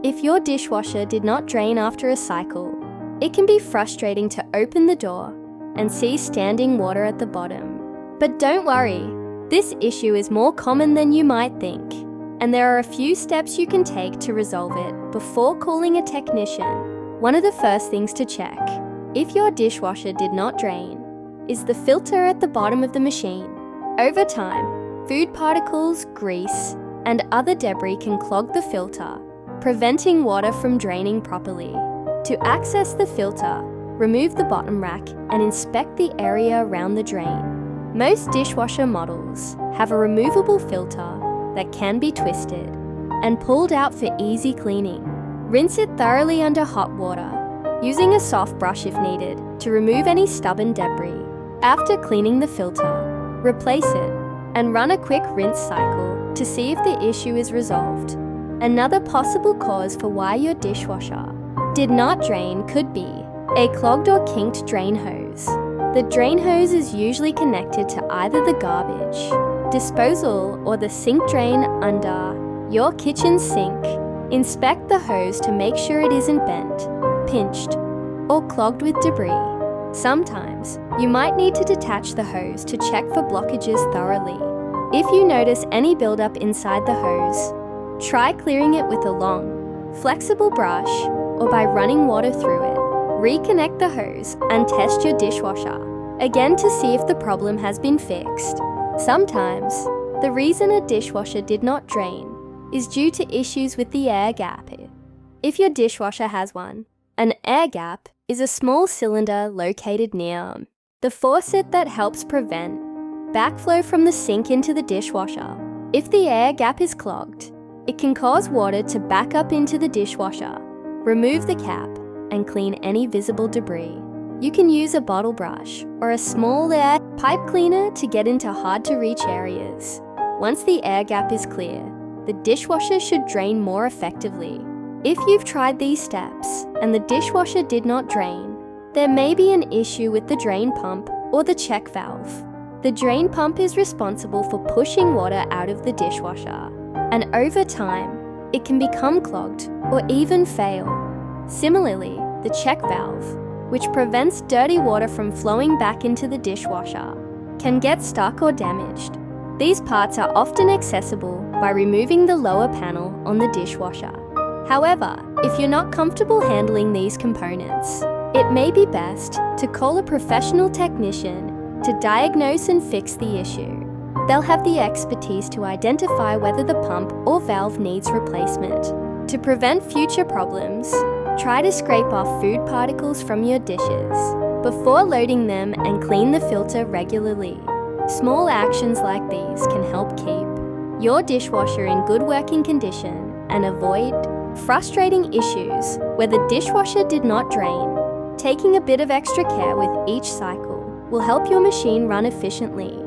If your dishwasher did not drain after a cycle, it can be frustrating to open the door and see standing water at the bottom. But don't worry, this issue is more common than you might think, and there are a few steps you can take to resolve it before calling a technician. One of the first things to check, if your dishwasher did not drain, is the filter at the bottom of the machine. Over time, food particles, grease, and other debris can clog the filter, preventing water from draining properly. To access the filter, remove the bottom rack and inspect the area around the drain. Most dishwasher models have a removable filter that can be twisted and pulled out for easy cleaning. Rinse it thoroughly under hot water, using a soft brush if needed to remove any stubborn debris. After cleaning the filter, replace it and run a quick rinse cycle to see if the issue is resolved. Another possible cause for why your dishwasher did not drain could be a clogged or kinked drain hose. The drain hose is usually connected to either the garbage disposal or the sink drain under your kitchen sink. Inspect the hose to make sure it isn't bent, pinched, or clogged with debris. Sometimes, you might need to detach the hose to check for blockages thoroughly. If you notice any buildup inside the hose, try clearing it with a long, flexible brush or by running water through it. Reconnect the hose and test your dishwasher again to see if the problem has been fixed. Sometimes, the reason a dishwasher did not drain is due to issues with the air gap. If your dishwasher has one, an air gap is a small cylinder located near the faucet that helps prevent backflow from the sink into the dishwasher. If the air gap is clogged, it can cause water to back up into the dishwasher. Remove the cap and clean any visible debris. You can use a bottle brush or a small air pipe cleaner to get into hard-to-reach areas. Once the air gap is clear, the dishwasher should drain more effectively. If you've tried these steps and the dishwasher did not drain, there may be an issue with the drain pump or the check valve. The drain pump is responsible for pushing water out of the dishwasher, and over time, it can become clogged or even fail. Similarly, the check valve, which prevents dirty water from flowing back into the dishwasher, can get stuck or damaged. These parts are often accessible by removing the lower panel on the dishwasher. However, if you're not comfortable handling these components, it may be best to call a professional technician to diagnose and fix the issue. They'll have the expertise to identify whether the pump or valve needs replacement. To prevent future problems, try to scrape off food particles from your dishes before loading them and clean the filter regularly. Small actions like these can help keep your dishwasher in good working condition and avoid frustrating issues where the dishwasher did not drain. Taking a bit of extra care with each cycle will help your machine run efficiently.